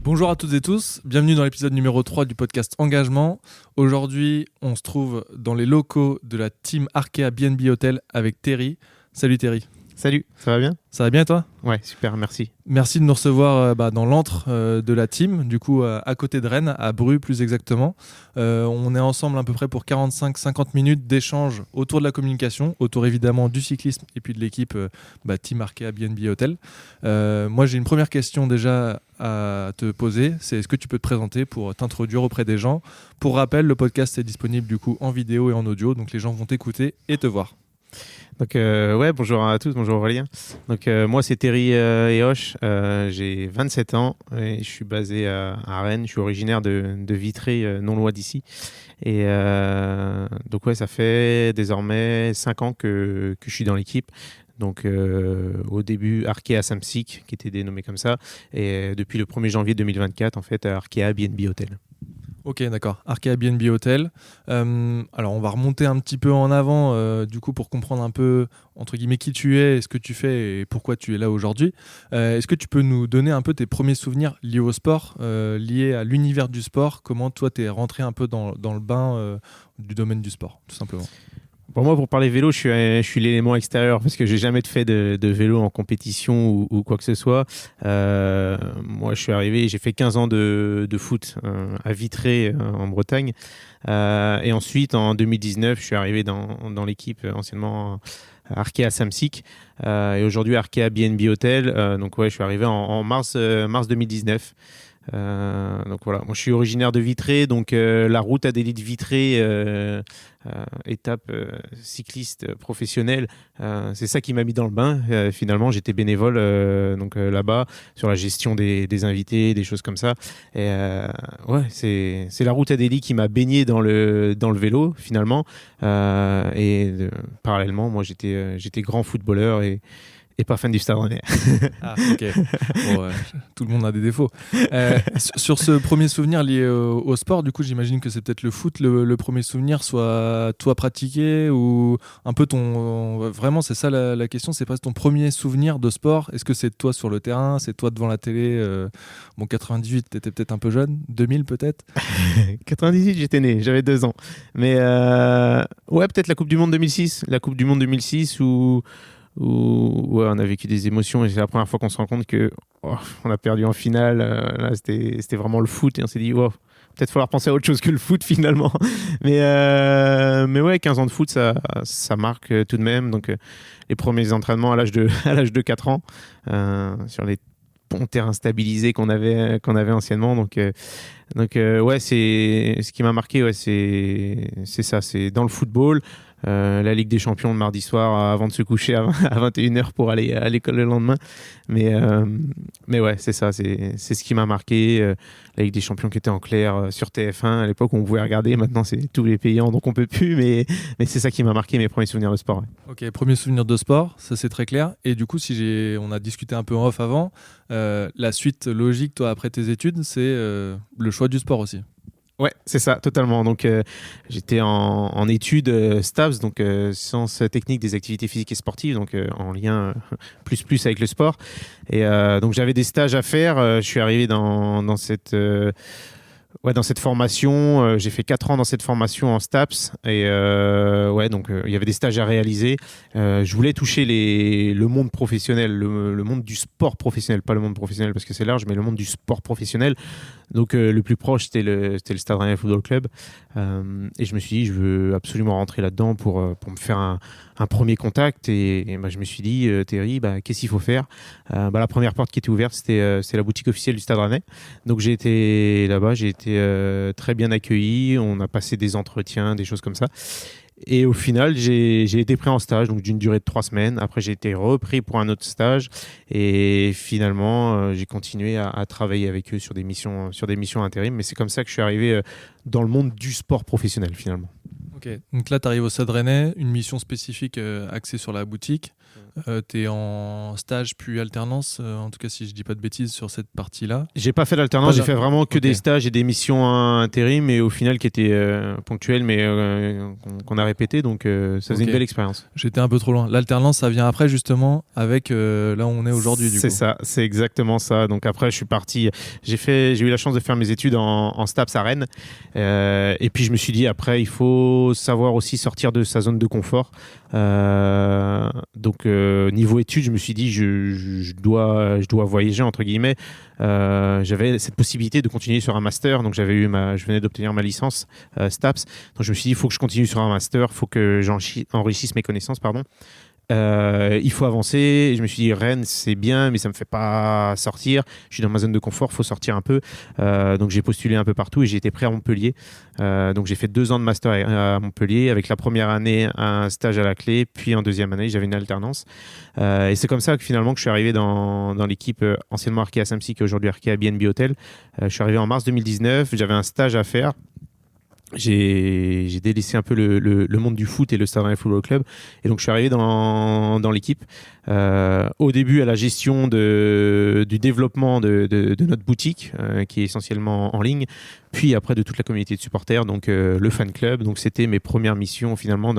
Bonjour à toutes et tous, bienvenue dans l'épisode numéro 3 du podcast Engagement. Aujourd'hui, on se trouve dans les locaux de la team Arkea B&B Hotel avec Terry. Salut Terry. Salut, ça va bien ? Ça va bien toi ? Ouais, super, merci. Merci de nous recevoir dans l'antre de la team, du coup à côté de Rennes, à Bru plus exactement. On est ensemble à peu près pour 45-50 minutes d'échange autour de la communication, autour évidemment du cyclisme et puis de l'équipe team Arkea B&B Hotel. Moi j'ai une première question déjà à te poser, c'est est-ce que tu peux te présenter pour t'introduire auprès des gens ? Pour rappel, le podcast est disponible du coup en vidéo et en audio, donc les gens vont t'écouter et te voir. Donc bonjour à tous, bonjour Aurélien. Donc moi c'est Terry Ehoche, j'ai 27 ans et je suis basé à Rennes, je suis originaire de Vitré, non loin d'ici. Et donc ouais, ça fait désormais 5 ans que je suis dans l'équipe. Donc au début Arkea Samsic qui était dénommé comme ça, et depuis le 1er janvier 2024 en fait Arkea B&B Hotel. Ok, d'accord. Arkea B&B Hotel. Alors, on va remonter un petit peu en avant, du coup, pour comprendre un peu, entre guillemets, qui tu es, ce que tu fais et pourquoi tu es là aujourd'hui. Est-ce que tu peux nous donner un peu tes premiers souvenirs liés au sport, liés à l'univers du sport ? Comment toi, tu es rentré un peu dans le bain du domaine du sport, tout simplement ? Pour moi, pour parler vélo, je suis l'élément extérieur parce que j'ai jamais fait de vélo en compétition ou quoi que ce soit. Moi, je suis arrivé, j'ai fait 15 ans de foot à Vitré en Bretagne. Et ensuite, en 2019, je suis arrivé dans l'équipe anciennement Arkea Samsic et aujourd'hui Arkea B&B Hotel. Donc ouais, je suis arrivé en mars 2019. Donc voilà, moi je suis originaire de Vitré, donc la route à Adélie de Vitré, étape cycliste professionnelle, c'est ça qui m'a mis dans le bain. Finalement, j'étais bénévole là-bas sur la gestion des invités, des choses comme ça. Et ouais, c'est la route Adélie qui m'a baigné dans le vélo finalement. Parallèlement, moi j'étais grand footballeur et pas fan du Stade Rennais. Ah, ok. Bon, tout le monde a des défauts. Sur ce premier souvenir lié au sport, du coup, j'imagine que c'est peut-être le foot, le premier souvenir, soit toi pratiqué ou un peu ton... Vraiment, c'est ça la question, c'est pas ton premier souvenir de sport. Est-ce que c'est toi sur le terrain, c'est toi devant la télé ? Bon, 98, t'étais peut-être un peu jeune, 2000 peut-être ? 98, j'étais né, j'avais 2 ans. Mais ouais, peut-être la Coupe du Monde 2006. La Coupe du Monde 2006 où ouais, on a vécu des émotions et c'est la première fois qu'on se rend compte que on a perdu en finale. Là, c'était vraiment le foot et on s'est dit peut-être falloir penser à autre chose que le foot finalement. Mais ouais, 15 ans de foot, ça marque tout de même. Donc les premiers entraînements à l'âge de 4 ans sur les bons terrains stabilisés qu'on avait anciennement. Donc ouais, c'est ce qui m'a marqué. Ouais, c'est ça, c'est dans le football. La Ligue des Champions le mardi soir avant de se coucher à 21h pour aller à l'école le lendemain. Mais ouais, c'est ça, c'est ce qui m'a marqué. La Ligue des Champions qui était en clair sur TF1 à l'époque, on pouvait regarder. Maintenant, c'est tous les payants, donc on peut plus. Mais c'est ça qui m'a marqué mes premiers souvenirs de sport. Ouais. Ok, premier souvenir de sport, ça c'est très clair. Et du coup, on a discuté un peu en off avant, la suite logique, toi, après tes études, c'est le choix du sport aussi. Ouais, c'est ça, totalement. Donc, j'étais en études STAPS, donc sciences techniques des activités physiques et sportives, donc en lien plus avec le sport. Et donc, j'avais des stages à faire. Je suis arrivé dans cette formation. J'ai fait 4 ans dans cette formation en STAPS. Et ouais, donc il y avait des stages à réaliser. Je voulais toucher le monde professionnel, le monde du sport professionnel, pas le monde professionnel parce que c'est large, mais le monde du sport professionnel. Donc le plus proche, c'était le Stade Rennais Football Club. Et je me suis dit, je veux absolument rentrer là-dedans pour me faire un premier contact. Et je me suis dit, Terry, qu'est-ce qu'il faut faire ? La première porte qui était ouverte, c'était la boutique officielle du Stade Rennais. Donc j'ai été là-bas, j'ai été très bien accueilli. On a passé des entretiens, des choses comme ça. Et au final, j'ai été pris en stage, donc d'une durée de 3 semaines. Après, j'ai été repris pour un autre stage. Et finalement, j'ai continué à travailler avec eux sur des missions intérim. Mais c'est comme ça que je suis arrivé dans le monde du sport professionnel, finalement. Ok, donc là, tu arrives au Stade Rennais, une mission spécifique axée sur la boutique. Tu es en stage puis alternance, en tout cas si je dis pas de bêtises sur cette partie-là. J'ai pas fait d'alternance, j'ai fait vraiment que des stages et des missions intérim, mais au final qui étaient ponctuelles, mais qu'on a répété, donc ça faisait une belle expérience. J'étais un peu trop loin. L'alternance, ça vient après justement avec là où on est aujourd'hui. C'est ça, c'est exactement ça. Donc après, je suis parti, j'ai eu la chance de faire mes études en STAPS à Rennes, et puis je me suis dit après, il faut savoir aussi sortir de sa zone de confort. Donc niveau études, je me suis dit je dois voyager entre guillemets. J'avais cette possibilité de continuer sur un master, donc je venais d'obtenir ma licence STAPS, donc je me suis dit il faut que je continue sur un master, il faut que j'enrichisse mes connaissances, pardon. Il faut avancer. Et je me suis dit Rennes c'est bien mais ça me fait pas sortir, je suis dans ma zone de confort, faut sortir un peu. Donc j'ai postulé un peu partout et j'ai été pris à Montpellier. Donc j'ai fait 2 ans de master à Montpellier, avec la première année un stage à la clé, puis en deuxième année j'avais une alternance. Et c'est comme ça que finalement que je suis arrivé dans l'équipe anciennement Arkea Samsic, qui est aujourd'hui Arkea BNB Hotel. Je suis arrivé en mars 2019, j'avais un stage à faire. J'ai délaissé un peu le monde du foot et le Stade Rennais Football Club, et donc je suis arrivé dans l'équipe au début à la gestion du développement de notre boutique qui est essentiellement en ligne, puis après de toute la communauté de supporters, donc le fan club. Donc c'était mes premières missions finalement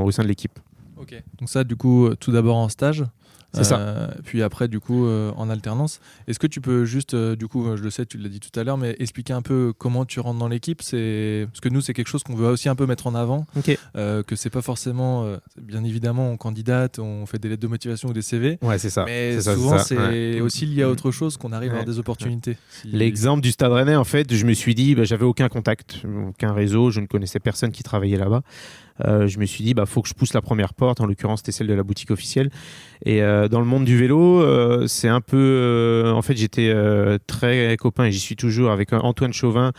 au sein de l'équipe. Ok. Donc ça du coup tout d'abord en stage. C'est ça. Puis après, du coup, en alternance. Est-ce que tu peux juste, du coup, je le sais, tu l'as dit tout à l'heure, mais expliquer un peu comment tu rentres dans l'équipe? Parce que nous, c'est quelque chose qu'on veut aussi un peu mettre en avant. Okay. Que c'est pas forcément, bien évidemment, on candidate, on fait des lettres de motivation ou des CV. Ouais, c'est ça. Mais souvent, c'est aussi lié à autre chose qu'on arrive à avoir des opportunités. L'exemple du Stade Rennais, en fait, je me suis dit, j'avais aucun contact, aucun réseau, je ne connaissais personne qui travaillait là-bas. Je me suis dit faut que je pousse la première porte, en l'occurrence c'était celle de la boutique officielle. Et dans le monde du vélo, c'est un peu en fait j'étais très copain, et j'y suis toujours, avec Antoine Chauvin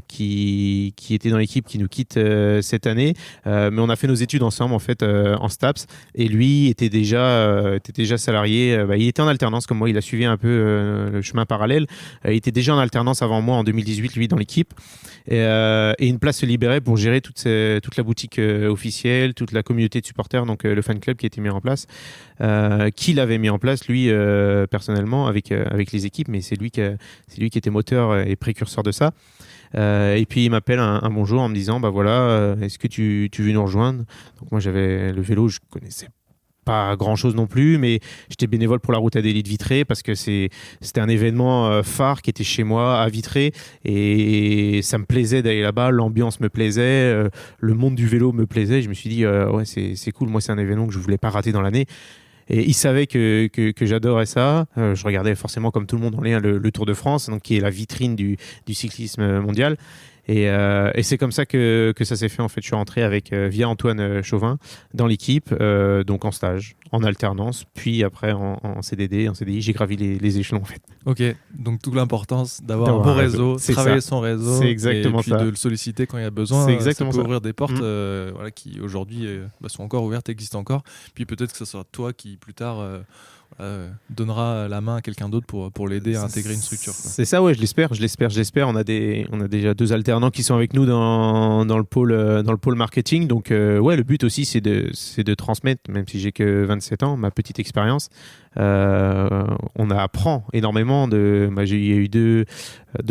qui était dans l'équipe, qui nous quitte cette année, mais on a fait nos études ensemble en fait en STAPS, et lui était déjà salarié. Il était en alternance comme moi, il a suivi un peu le chemin parallèle. Il était déjà en alternance avant moi en 2018 lui dans l'équipe, et une place se libérait pour gérer toute la boutique officielle, toute la communauté de supporters, donc le fan club qui a été mis en place, qu'il avait mis en place lui personnellement avec les équipes, mais c'est lui qui était moteur et précurseur de ça. Et puis il m'appelle un bon jour en me disant voilà, est-ce que tu veux nous rejoindre? Donc moi j'avais le vélo, je connaissais pas grand chose non plus, mais j'étais bénévole pour la route à d'élite Vitré, parce que c'était un événement phare qui était chez moi à Vitré, et ça me plaisait d'aller là-bas, l'ambiance me plaisait, le monde du vélo me plaisait. Je me suis dit ouais, c'est cool, moi c'est un événement que je voulais pas rater dans l'année. Et il savait que j'adorais ça. Je regardais forcément comme tout le monde en lien le Tour de France, donc qui est la vitrine du cyclisme mondial. Et c'est comme ça que ça s'est fait en fait. Je suis rentré via Antoine Chauvin dans l'équipe, donc en stage, en alternance, puis après en CDD, en CDI. J'ai gravi les échelons en fait. Ok, donc toute l'importance d'avoir un bon réseau, travailler son réseau, c'est exactement et puis ça. De le solliciter quand il y a besoin. C'est exactement ça peut ça. ouvrir des portes qui aujourd'hui sont encore ouvertes, existent encore. Puis peut-être que ce sera toi qui plus tard donnera la main à quelqu'un d'autre pour l'aider à intégrer une structure. C'est ça, ouais, je l'espère. On a déjà 2 alternants qui sont avec nous dans le pôle marketing. Donc ouais, le but aussi c'est de transmettre, même si j'ai que 27 ans, ma petite expérience. On apprend énormément il y a eu deux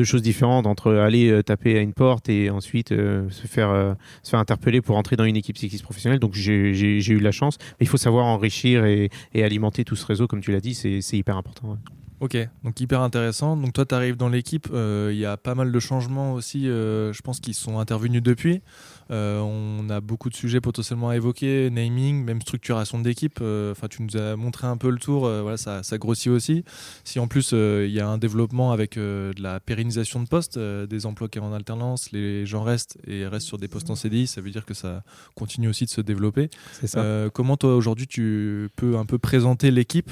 choses différentes entre aller taper à une porte et ensuite se faire interpeller pour entrer dans une équipe cycliste professionnelle. Donc j'ai eu la chance, mais il faut savoir enrichir et alimenter tout ce réseau, comme tu l'as dit, c'est hyper important. Ouais. Ok, donc hyper intéressant. Donc toi, tu arrives dans l'équipe, il y a pas mal de changements aussi, je pense, qui sont intervenus depuis. On a beaucoup de sujets potentiellement à évoquer, naming, même structuration d'équipe. Tu nous as montré un peu le tour, voilà, ça grossit aussi. Si en plus, il y a un développement avec de la pérennisation de postes, des emplois qui sont en alternance, les gens restent sur des postes en CDI, ça veut dire que ça continue aussi de se développer. C'est ça. Comment toi, aujourd'hui, tu peux un peu présenter l'équipe,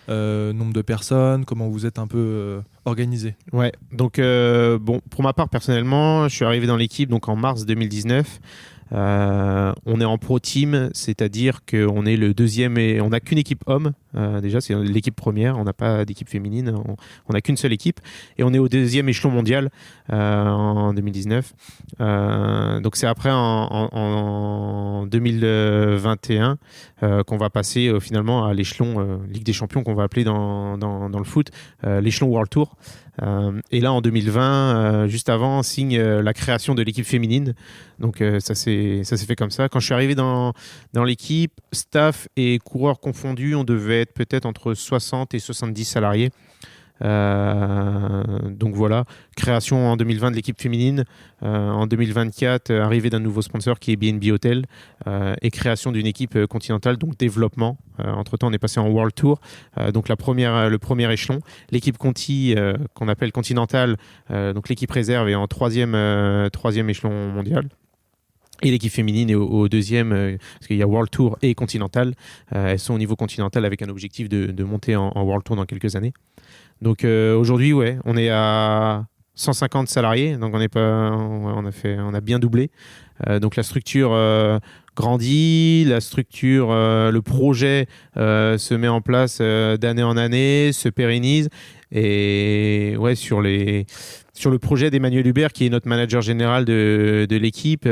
nombre de personnes, comment vous êtes un peu organisé? Ouais, donc pour ma part personnellement, je suis arrivé dans l'équipe donc en mars 2019. On est en pro team, c'est-à-dire qu'on est le deuxième et on n'a qu'une équipe homme. Déjà, c'est l'équipe première. On n'a pas d'équipe féminine. On n'a qu'une seule équipe. Et on est au deuxième échelon mondial en 2019. Donc, c'est après en 2021 qu'on va passer finalement à l'échelon Ligue des Champions qu'on va appeler dans le foot, l'échelon World Tour. Et là, en 2020, juste avant, signe la création de l'équipe féminine. Donc, ça s'est fait comme ça. Quand je suis arrivé dans l'équipe, staff et coureurs confondus, on devait être peut-être entre 60 et 70 salariés. Donc voilà, création en 2020 de l'équipe féminine, en 2024 arrivée d'un nouveau sponsor qui est BNB Hotel, et création d'une équipe continentale, donc développement. Entre temps on est passé en World Tour, donc le premier échelon, l'équipe Conti qu'on appelle continentale, donc l'équipe réserve est en troisième échelon mondial. Et l'équipe féminine est au deuxième, parce qu'il y a World Tour et Continental. Elles sont au niveau continental avec un objectif de monter en World Tour dans quelques années. Donc aujourd'hui, ouais, on est à 150 salariés, donc on a bien doublé. Donc la structure grandit, le projet se met en place d'année en année, se pérennise. Et ouais, sur le projet d'Emmanuel Hubert, qui est notre manager général de l'équipe,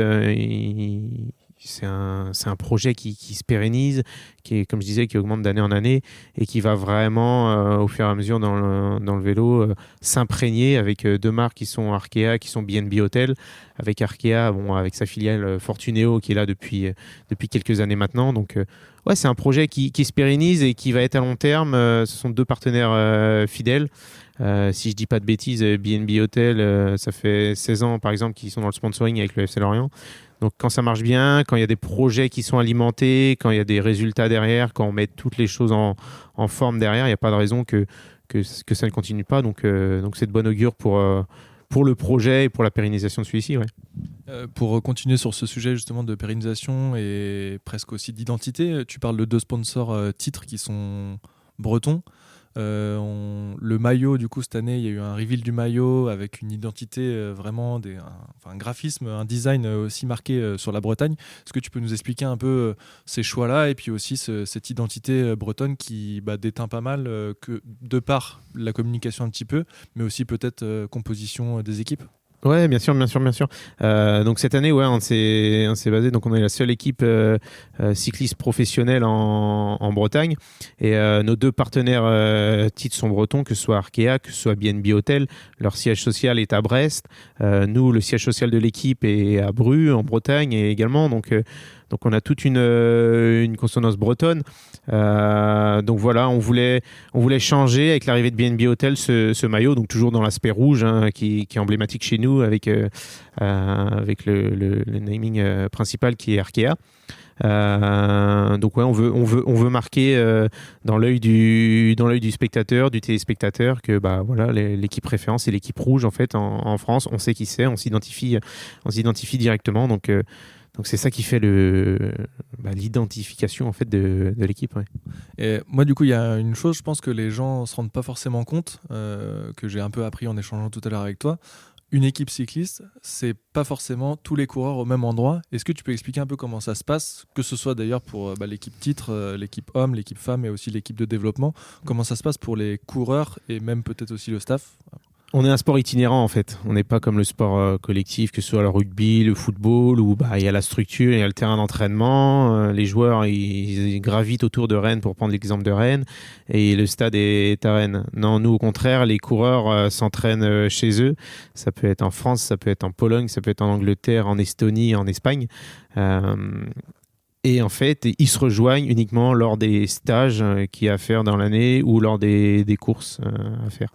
c'est un projet qui se pérennise, qui est, comme je disais, qui augmente d'année en année et qui va vraiment, au fur et à mesure dans le vélo, s'imprégner avec deux marques qui sont Arkea, qui sont BNB Hotel, avec Arkea, avec sa filiale Fortuneo qui est là depuis quelques années maintenant. Donc, ouais, c'est un projet qui se pérennise et qui va être à long terme. Ce sont deux partenaires fidèles. Si je dis pas de bêtises, BNB Hotel, ça fait 16 ans par exemple qu'ils sont dans le sponsoring avec le FC Lorient. Donc quand ça marche bien, quand il y a des projets qui sont alimentés, quand il y a des résultats derrière, quand on met toutes les choses en forme derrière, il n'y a pas de raison que ça ne continue pas. Donc c'est de bon augure pour le projet et pour la pérennisation de celui-ci. Ouais. Pour continuer sur ce sujet justement de pérennisation et presque aussi d'identité, tu parles de deux sponsors titres qui sont bretons. Le maillot, du coup, cette année, il y a eu un reveal du maillot avec une identité vraiment, un graphisme, un design aussi marqué sur la Bretagne. Est-ce que tu peux nous expliquer un peu ces choix-là et puis aussi cette identité bretonne qui déteint pas mal que de par la communication un petit peu, mais aussi peut-être composition des équipes? Ouais, bien sûr. Donc cette année, ouais, on s'est basé. Donc on est la seule équipe cycliste professionnelle en Bretagne. Et nos deux partenaires titres sont bretons, que ce soit Arkea, que ce soit BNB Hotel. Leur siège social est à Brest. Nous, le siège social de l'équipe est à Bru, en Bretagne également. Donc on a toute une consonance bretonne. Donc voilà, on voulait changer avec l'arrivée de BNB Hotel ce maillot, donc toujours dans l'aspect rouge, hein, qui est emblématique chez nous avec le naming principal qui est Arkea. Donc ouais, on veut marquer dans l'œil du spectateur, du téléspectateur, que voilà, l'équipe référence c'est l'équipe rouge en fait en France. On sait qui c'est, on s'identifie directement. Donc c'est ça qui fait l'identification en fait de l'équipe. Ouais. Et moi du coup il y a une chose, je pense que les gens se rendent pas forcément compte, que j'ai un peu appris en échangeant tout à l'heure avec toi. Une équipe cycliste, c'est pas forcément tous les coureurs au même endroit. Est-ce que tu peux expliquer un peu comment ça se passe, que ce soit d'ailleurs pour l'équipe titre, l'équipe homme, l'équipe femme et aussi l'équipe de développement, comment ça se passe pour les coureurs et même peut-être aussi le staff? On est un sport itinérant en fait. On n'est pas comme le sport collectif, que ce soit le rugby, le football, où il y a la structure, il y a le terrain d'entraînement. Les joueurs ils gravitent autour de Rennes, pour prendre l'exemple de Rennes, et le stade est à Rennes. Non, nous au contraire, les coureurs s'entraînent chez eux. Ça peut être en France, ça peut être en Pologne, ça peut être en Angleterre, en Estonie, en Espagne. Et en fait, ils se rejoignent uniquement lors des stages qu'il y a à faire dans l'année ou lors des courses à faire.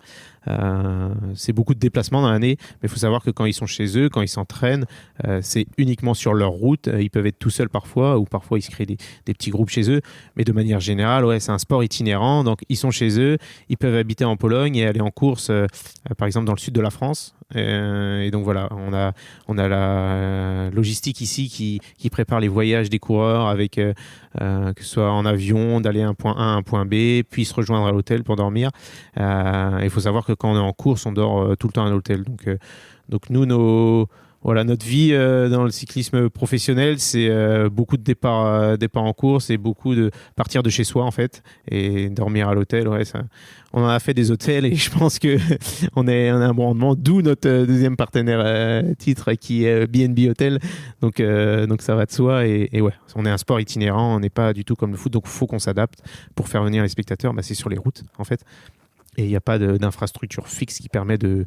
C'est beaucoup de déplacements dans l'année, mais il faut savoir que quand ils sont chez eux, quand ils s'entraînent, c'est uniquement sur leur route. Ils peuvent être tout seuls parfois, ou parfois ils se créent des petits groupes chez eux, mais de manière générale, ouais, c'est un sport itinérant. Donc ils sont chez eux, ils peuvent habiter en Pologne et aller en course, par exemple dans le sud de la France. Et donc voilà, on a la logistique ici qui prépare les voyages des coureurs avec que ce soit en avion, d'aller à un point A à un point B, puis se rejoindre à l'hôtel pour dormir. Il faut savoir que quand on est en course, on dort tout le temps à l'hôtel. Donc nous, voilà, notre vie dans le cyclisme professionnel, c'est beaucoup de départs en course et beaucoup de partir de chez soi en fait et dormir à l'hôtel. Ouais, ça, on en a fait des hôtels et je pense que on a un bon rendement. D'où notre deuxième partenaire titre qui est BNB Hotel. Donc ça va de soi et ouais, on est un sport itinérant, on n'est pas du tout comme le foot, donc il faut qu'on s'adapte pour faire venir les spectateurs. Bah, c'est sur les routes en fait. Et il n'y a pas d'infrastructure fixe qui permet de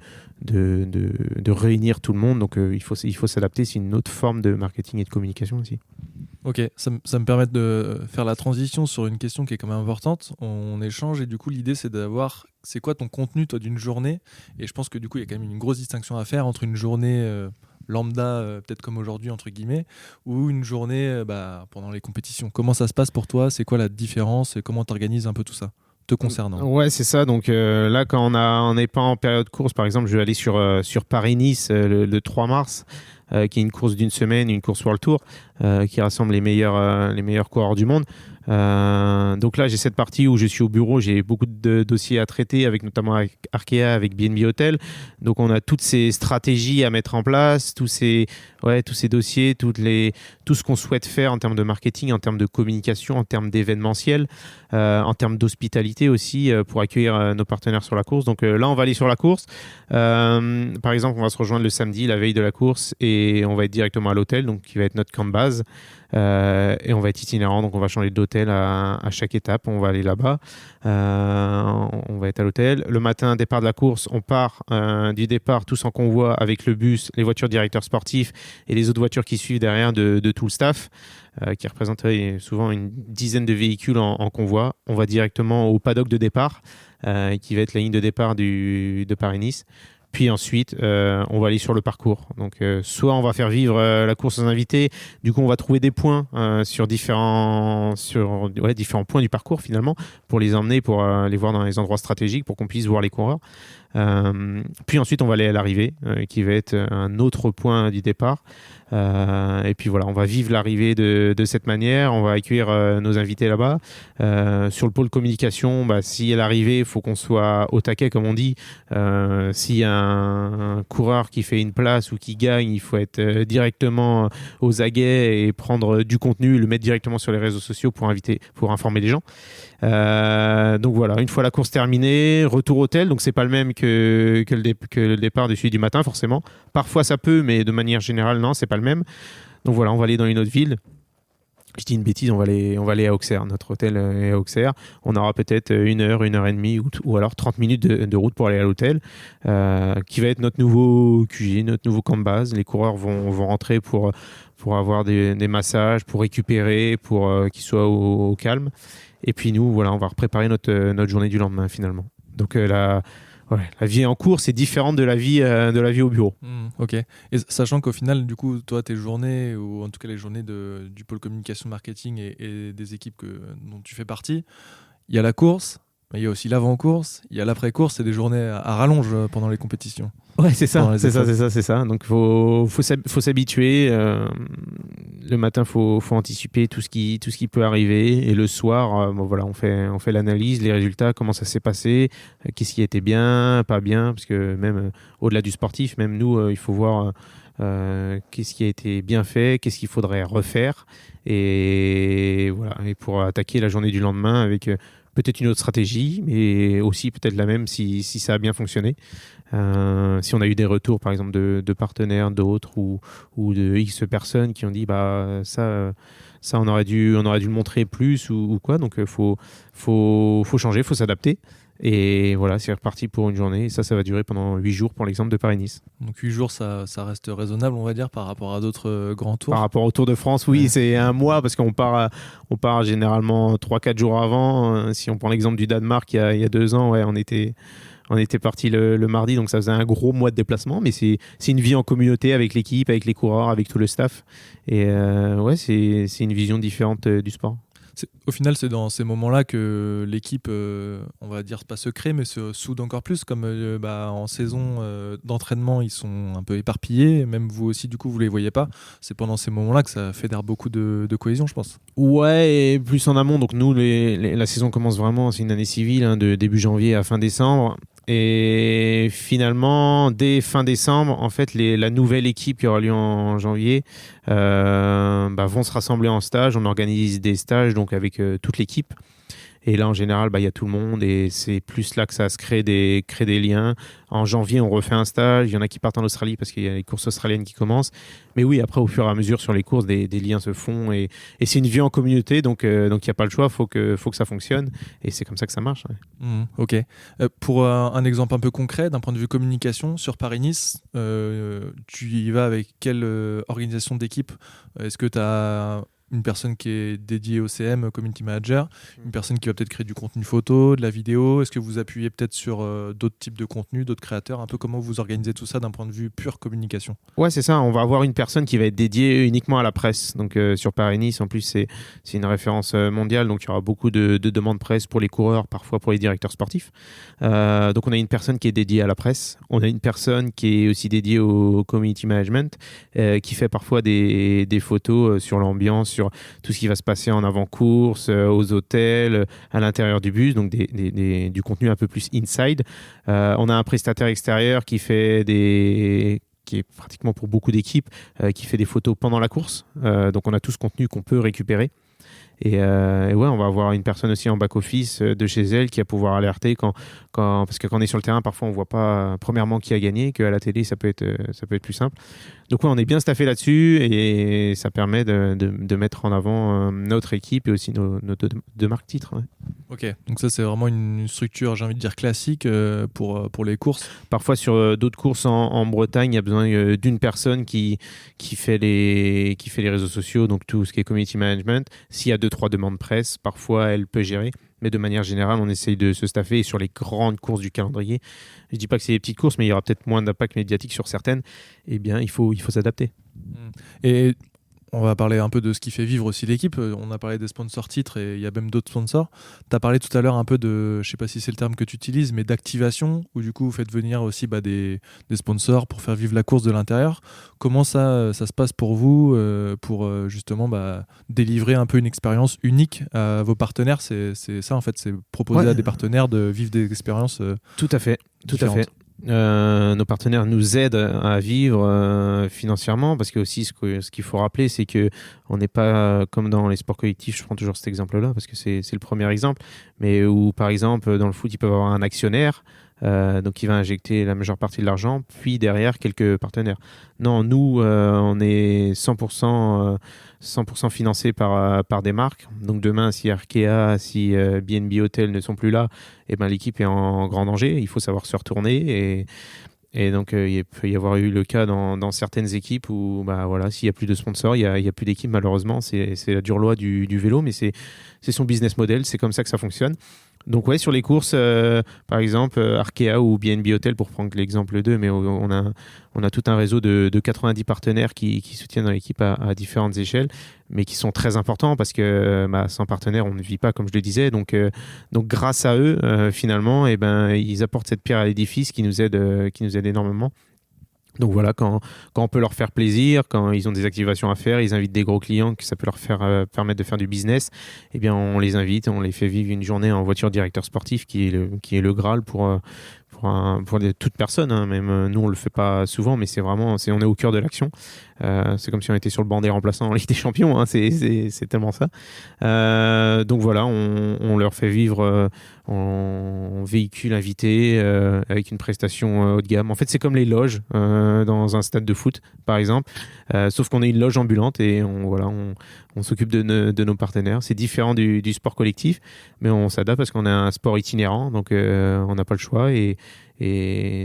réunir tout le monde. Donc il faut s'adapter. C'est une autre forme de marketing et de communication aussi. Ok, ça me permet de faire la transition sur une question qui est quand même importante. On échange et du coup l'idée c'est d'avoir c'est quoi ton contenu toi d'une journée. Et je pense que du coup il y a quand même une grosse distinction à faire entre une journée lambda, peut-être comme aujourd'hui entre guillemets, ou une journée pendant les compétitions. Comment ça se passe pour toi? C'est quoi la différence? Et comment tu organises un peu tout ça te concernant? Ouais, c'est ça. Donc là, quand on n'est pas en période course, par exemple, je vais aller sur Paris-Nice le 3 mars, qui est une course d'une semaine, une course World Tour, qui rassemble les meilleurs coureurs du monde. Donc là, j'ai cette partie où je suis au bureau, j'ai beaucoup de dossiers à traiter, avec notamment avec Arkea, avec BNB Hotel. Donc on a toutes ces stratégies à mettre en place, tous ces dossiers, tout ce qu'on souhaite faire en termes de marketing, en termes de communication, en termes d'événementiel, en termes d'hospitalité aussi, pour accueillir nos partenaires sur la course. Donc là, on va aller sur la course. Par exemple, on va se rejoindre le samedi, la veille de la course, et on va être directement à l'hôtel, donc qui va être notre camp de base. Et on va être itinérant, donc on va changer d'hôtel à chaque étape. On va aller là-bas, on va être à l'hôtel. Le matin, départ de la course, on part du départ tous en convoi avec le bus, les voitures directeurs sportifs et les autres voitures qui suivent derrière de tout le staff, qui représentent souvent une dizaine de véhicules en convoi. On va directement au paddock de départ, qui va être la ligne de départ de Paris-Nice. Puis ensuite, on va aller sur le parcours. Donc, soit on va faire vivre la course aux invités. Du coup, on va trouver des points sur différents points du parcours finalement, pour les emmener, pour les voir dans les endroits stratégiques, pour qu'on puisse voir les coureurs. Puis ensuite, on va aller à l'arrivée, qui va être un autre point du départ. Et puis voilà, on va vivre l'arrivée de cette manière. On va accueillir nos invités là-bas. Sur le pôle communication, s'il y a l'arrivée, il faut qu'on soit au taquet, comme on dit. S'il y a un coureur qui fait une place ou qui gagne, il faut être directement aux aguets et prendre du contenu, le mettre directement sur les réseaux sociaux pour informer les gens. Donc voilà, une fois la course terminée, retour hôtel. Donc c'est pas le même que le départ du suivi du matin, forcément. Parfois ça peut, mais de manière générale, non, c'est pas le même. Donc voilà, on va aller dans une autre ville. Je dis une bêtise, on va aller à Auxerre. Notre hôtel est à Auxerre. On aura peut-être 1 heure, 1 heure et demie ou alors 30 minutes de route pour aller à l'hôtel, qui va être notre nouveau QG, notre nouveau camp de base. Les coureurs vont rentrer pour avoir des massages, pour récupérer, pour qu'ils soient au calme. Et puis nous, voilà, on va préparer notre journée du lendemain finalement. Donc la vie en course est différente de la vie au bureau. Ok. Et sachant qu'au final, du coup, toi, tes journées, ou en tout cas les journées du pôle communication marketing et des équipes dont tu fais partie, il y a la course, mais il y a aussi l'avant-course, il y a l'après-course, c'est des journées à rallonge pendant les compétitions. Ouais, c'est ça. Donc faut s'habituer. Le matin, faut anticiper tout ce qui peut arriver. Et le soir, on fait l'analyse, les résultats, comment ça s'est passé, qu'est-ce qui était bien, pas bien, parce que même au-delà du sportif, même nous, il faut voir qu'est-ce qui a été bien fait, qu'est-ce qu'il faudrait refaire, et voilà. Et pour attaquer la journée du lendemain avec peut-être une autre stratégie, mais aussi peut-être la même si ça a bien fonctionné. Si on a eu des retours, par exemple, de partenaires, d'autres ou de X personnes qui ont dit ça on aurait dû le montrer plus ou quoi. Donc faut changer, faut s'adapter. Et voilà, c'est reparti pour une journée. Et ça va durer pendant 8 jours pour l'exemple de Paris-Nice. Donc 8 jours, ça reste raisonnable, on va dire, par rapport à d'autres grands tours. Par rapport au Tour de France, oui, c'est un mois parce qu'on part généralement 3-4 jours avant. Si on prend l'exemple du Danemark, il y a 2 ans, on était parti le mardi, donc ça faisait un gros mois de déplacement, mais c'est une vie en communauté avec l'équipe, avec les coureurs, avec tout le staff. Et c'est une vision différente du sport. Au final, c'est dans ces moments-là que l'équipe, on va dire pas se crée, mais se soude encore plus. Comme en saison d'entraînement, ils sont un peu éparpillés. Même vous aussi, du coup, vous les voyez pas. C'est pendant ces moments-là que ça fédère beaucoup de cohésion, je pense. Ouais, et plus en amont. Donc nous, la saison commence vraiment, c'est une année civile, de début janvier à fin décembre. Et finalement, dès fin décembre, en fait, la nouvelle équipe qui aura lieu en janvier vont se rassembler en stage. On organise des stages donc avec toute l'équipe. Et là, en général, il y a tout le monde et c'est plus là que ça se crée des liens. En janvier, on refait un stage. Il y en a qui partent en Australie parce qu'il y a les courses australiennes qui commencent. Mais oui, après, au fur et à mesure, sur les courses, des liens se font. Et c'est une vie en communauté, donc il n'y a pas le choix. Faut que ça fonctionne. Et c'est comme ça que ça marche. Ouais. Ok. Pour un exemple un peu concret, d'un point de vue communication, sur Paris-Nice, tu y vas avec quelle organisation d'équipe? Est-ce que tu as une personne qui est dédiée au CM, Community Manager, une personne qui va peut-être créer du contenu photo, de la vidéo? Est-ce que vous appuyez peut-être sur d'autres types de contenus, d'autres créateurs? Un peu comment vous organisez tout ça d'un point de vue pure communication? Ouais, c'est ça. On va avoir une personne qui va être dédiée uniquement à la presse. Donc sur Paris-Nice, en plus, c'est une référence mondiale. Donc il y aura beaucoup de demandes presse pour les coureurs, parfois pour les directeurs sportifs. Donc on a une personne qui est dédiée à la presse. On a une personne qui est aussi dédiée au community management, qui fait parfois des photos sur l'ambiance, sur tout ce qui va se passer en avant-course, aux hôtels, à l'intérieur du bus, donc du contenu un peu plus inside. On a un prestataire extérieur qui est pratiquement pour beaucoup d'équipes, qui fait des photos pendant la course. Donc on a tout ce contenu qu'on peut récupérer. Et ouais, on va avoir une personne aussi en back-office de chez elle qui va pouvoir alerter parce que quand on est sur le terrain, parfois on ne voit pas premièrement qui a gagné, qu'à la télé, ça peut être plus simple. Donc ouais, on est bien staffé là-dessus et ça permet de mettre en avant notre équipe et aussi nos deux marques titres. Ouais. Ok, donc ça c'est vraiment une structure, j'ai envie de dire classique pour les courses. Parfois sur d'autres courses en Bretagne, il y a besoin d'une personne qui fait les réseaux sociaux, donc tout ce qui est community management. S'il y a 2-3 demandes presse, parfois elle peut gérer. Mais de manière générale, on essaye de se staffer. Et sur les grandes courses du calendrier, je ne dis pas que c'est des petites courses, mais il y aura peut-être moins d'impact médiatique sur certaines. Eh bien, il faut s'adapter. Et on va parler un peu de ce qui fait vivre aussi l'équipe. On a parlé des sponsors titres et il y a même d'autres sponsors. Tu as parlé tout à l'heure un peu de, je ne sais pas si c'est le terme que tu utilises, mais d'activation, où du coup vous faites venir aussi des sponsors pour faire vivre la course de l'intérieur. Comment ça se passe pour vous pour justement délivrer un peu une expérience unique à vos partenaires? C'est ça en fait, c'est proposer à des partenaires de vivre des expériences Tout à fait. différentes. Nos partenaires nous aident à vivre financièrement parce que aussi ce qu'il faut rappeler, c'est que on n'est pas comme dans les sports collectifs. Je prends toujours cet exemple-là parce que c'est le premier exemple, mais où par exemple dans le foot ils peuvent avoir un actionnaire donc qui va injecter la majeure partie de l'argent, puis derrière quelques partenaires. Non, nous on est 100% financé par des marques. Donc demain, si Arkea, si BNB Hotel ne sont plus là, eh ben, l'équipe est en grand danger. Il faut savoir se retourner. Et donc, il peut y avoir eu le cas dans certaines équipes où s'il n'y a plus de sponsors, il y a plus d'équipe malheureusement. C'est la dure loi du vélo, mais c'est son business model. C'est comme ça que ça fonctionne. Donc ouais, sur les courses, par exemple, Arkea ou BNB Hotel, pour prendre l'exemple d'eux, mais on a tout un réseau de 90 partenaires qui soutiennent l'équipe à différentes échelles, mais qui sont très importants parce que sans partenaires, on ne vit pas, comme je le disais. Donc grâce à eux, finalement, ils apportent cette pierre à l'édifice qui nous aide énormément. Donc voilà, quand on peut leur faire plaisir, quand ils ont des activations à faire, ils invitent des gros clients, que ça peut leur permettre de faire du business, eh bien on les invite, on les fait vivre une journée en voiture directeur sportif qui est le Graal pour toute personne, hein. Même nous on le fait pas souvent, mais on est au cœur de l'action. C'est comme si on était sur le banc des remplaçants en Ligue des Champions, hein. C'est tellement ça. Donc voilà, on leur fait vivre en véhicule invité avec une prestation haut de gamme. En fait, c'est comme les loges dans un stade de foot, par exemple, sauf qu'on est une loge ambulante et on s'occupe de nos partenaires. C'est différent du sport collectif, mais on s'adapte parce qu'on a un sport itinérant, donc on n'a pas le choix et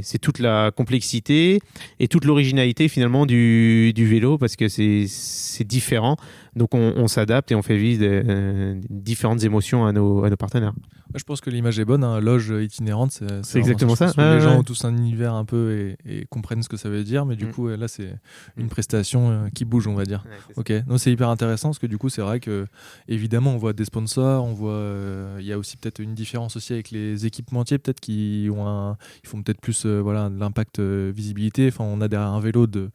c'est toute la complexité et toute l'originalité finalement du vélo parce que c'est différent. Donc on s'adapte et on fait vivre différentes émotions à nos partenaires. Je pense que l'image est bonne, hein. Loge itinérante, c'est exactement ça. Les gens ont tous un univers un peu et comprennent ce que ça veut dire, mais du coup là c'est une prestation qui bouge, on va dire. Ok, donc c'est hyper intéressant parce que du coup c'est vrai que évidemment on voit des sponsors, on voit il y a aussi peut-être une différence aussi avec les équipementiers peut-être qui ils font peut-être plus de l'impact visibilité. Enfin on a derrière un vélo de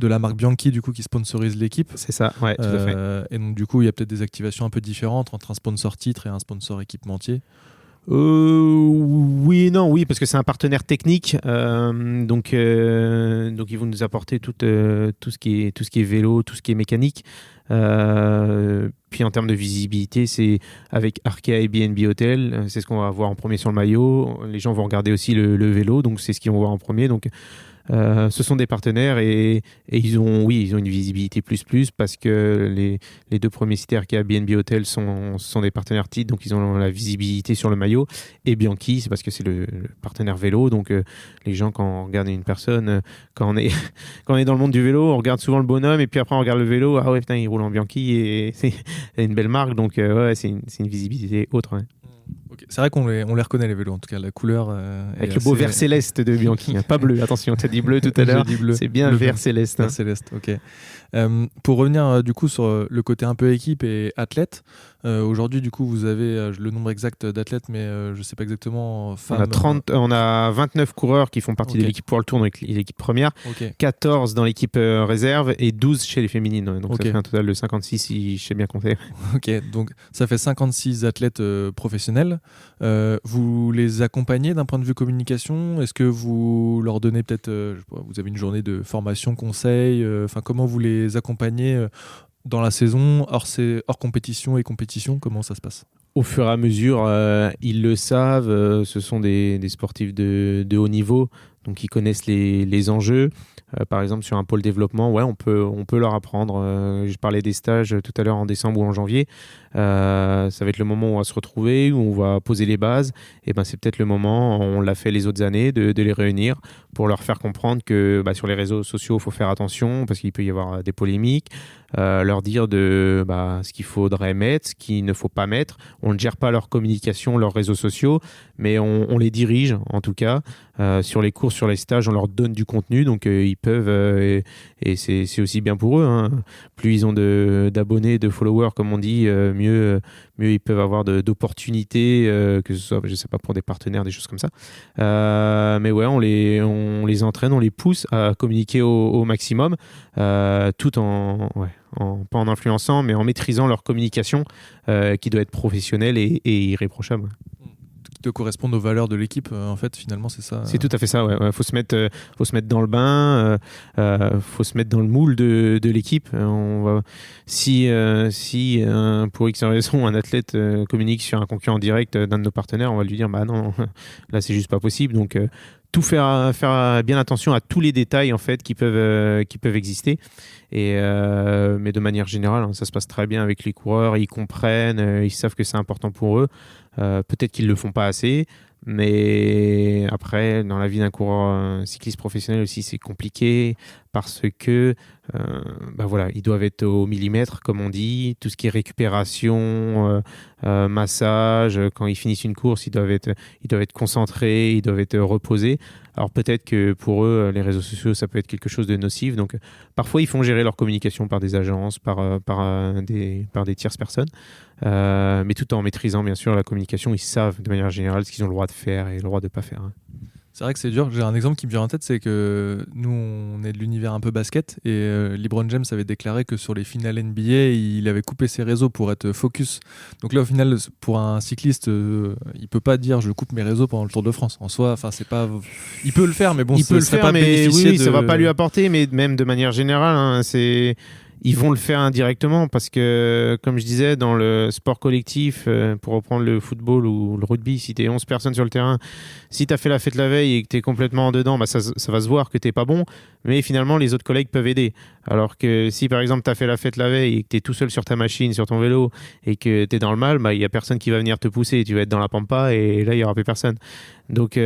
la marque Bianchi du coup qui sponsorise l'équipe. C'est ça, ouais, tout à fait. Et donc du coup il y a peut-être des activations un peu différentes entre un sponsor titre et un sponsor équipementier. Oui et non, oui, parce que c'est un partenaire technique, donc ils vont nous apporter tout ce qui est vélo, tout ce qui est mécanique. Puis en termes de visibilité, c'est avec Arkea et BNB Hotel, c'est ce qu'on va voir en premier sur le maillot. Les gens vont regarder aussi le vélo, donc c'est ce qu'ils vont voir en premier. Donc ce sont des partenaires et ils ont une visibilité plus parce que les deux premiers sites Arkea et BNB Hotel sont des partenaires titres, donc ils ont la visibilité sur le maillot. Et Bianchi, c'est parce que c'est le partenaire vélo, donc les gens, quand on regarde une personne, quand on est dans le monde du vélo, on regarde souvent le bonhomme et puis après on regarde le vélo, ah ouais putain, il roule en Bianchi et c'est une belle marque, donc ouais, c'est une visibilité autre. Ouais. Okay. C'est vrai qu'on les reconnaît les vélos, en tout cas la couleur. Avec le beau vert céleste de Bianchi, pas bleu, attention, tu as dit bleu tout à l'heure, c'est bien le vert céleste. Vert céleste, ok. Pour revenir du coup sur le côté un peu équipe et athlète, aujourd'hui du coup vous avez le nombre exact d'athlètes, mais je sais pas exactement. Femmes, on a 29 coureurs qui font partie de l'équipe pour le tour, donc l'équipe première, 14 dans l'équipe réserve et 12 chez les féminines, donc ça fait un total de 56 si je sais bien compter. Ok, donc ça fait 56 athlètes professionnels. Vous les accompagnez d'un point de vue communication? Est-ce que vous leur donnez peut-être, vous avez une journée de formation, conseil, comment vous les accompagnez dans la saison, hors compétition et compétition, comment ça se passe? Au fur et à mesure, ils le savent, ce sont des sportifs de haut niveau, donc ils connaissent les enjeux. Par exemple, sur un pôle développement, ouais, on peut leur apprendre. Je parlais des stages tout à l'heure en décembre ou en janvier. Ça va être le moment où on va se retrouver, où on va poser les bases. Et ben, c'est peut-être le moment, on l'a fait les autres années, de les réunir pour leur faire comprendre que sur les réseaux sociaux, il faut faire attention parce qu'il peut y avoir des polémiques. Leur dire ce qu'il faudrait mettre, ce qu'il ne faut pas mettre. On ne gère pas leur communication, leurs réseaux sociaux, mais on les dirige en tout cas. Sur les cours, sur les stages, on leur donne du contenu, donc ils peuvent, et c'est aussi bien pour eux, hein. Plus ils ont d'abonnés, de followers, comme on dit, mieux ils peuvent avoir d'opportunités, que ce soit, je sais pas, pour des partenaires, des choses comme ça. Mais ouais, on les entraîne, on les pousse à communiquer au maximum, tout pas en influençant, mais en maîtrisant leur communication, qui doit être professionnelle et irréprochable. De correspondre aux valeurs de l'équipe, en fait, finalement, c'est ça. C'est tout à fait ça, ouais. Faut se mettre dans le bain, faut se mettre dans le moule de l'équipe. Si pour X raison, un athlète communique sur un concurrent direct d'un de nos partenaires, on va lui dire, bah non, là, c'est juste pas possible. Donc, tout faire bien attention à tous les détails en fait qui peuvent exister, mais de manière générale, hein, ça se passe très bien avec les coureurs, ils comprennent, ils savent que c'est important pour eux. Peut-être qu'ils le font pas assez, mais après dans la vie d'un coureur cycliste professionnel aussi c'est compliqué parce que ils doivent être au millimètre comme on dit, tout ce qui est récupération, massage, quand ils finissent une course ils doivent être concentrés, ils doivent être reposés. Alors peut-être que pour eux les réseaux sociaux ça peut être quelque chose de nocif, donc parfois ils font gérer leur communication par des agences, par des tierces personnes, mais tout en maîtrisant bien sûr la communication. Ils savent de manière générale ce qu'ils ont le droit de faire et le droit de ne pas faire, hein. C'est vrai que c'est dur. J'ai un exemple qui me vient en tête, c'est que nous, on est de l'univers un peu basket et LeBron James avait déclaré que sur les finales NBA, il avait coupé ses réseaux pour être focus. Donc là, au final, pour un cycliste, il peut pas dire je coupe mes réseaux pendant le Tour de France. En soi, enfin, c'est pas. Il peut le faire, mais bon, il peut le faire, mais oui, ça va pas lui apporter. Mais même de manière générale, hein, ils vont le faire indirectement parce que, comme je disais, dans le sport collectif, pour reprendre le football ou le rugby, si tu es 11 personnes sur le terrain, si tu as fait la fête la veille et que tu es complètement en dedans, ça va se voir que tu n'es pas bon, mais finalement, les autres collègues peuvent aider. Alors que si, par exemple, tu as fait la fête la veille et que tu es tout seul sur ta machine, sur ton vélo, et que tu es dans le mal, il n'y a personne qui va venir te pousser. Tu vas être dans la pampa et là, il n'y aura plus personne. Donc,